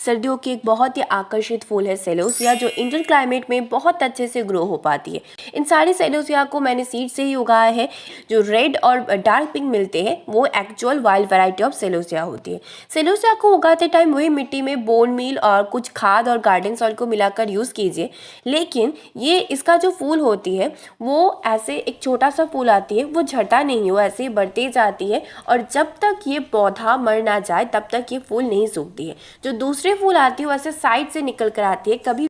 सर्दियों की एक बहुत ही आकर्षित फूल है सेलोसिया, जो इंडियन क्लाइमेट में बहुत अच्छे से ग्रो हो पाती है। इन सारी सेलोसिया को मैंने सीड से ही उगाया है। जो रेड और डार्क पिंक मिलते हैं वो actual wild variety of celosia होती है। सेलोसिया को उगाते टाइम वही मिट्टी में बोन मील और कुछ खाद और गार्डन सॉइल को मिलाकर यूज़ कीजिए। लेकिन ये इसका जो फूल होती है वो ऐसे एक छोटा सा फूल आती है, वो झड़ता नहीं है, वो ऐसे ही बढ़ती जाती है और जब तक ये पौधा मर ना जाए तब तक ये फूल नहीं सूखती है। जो दूसरे फूल आती है वो ऐसे साइड से निकल कर आती है, कभी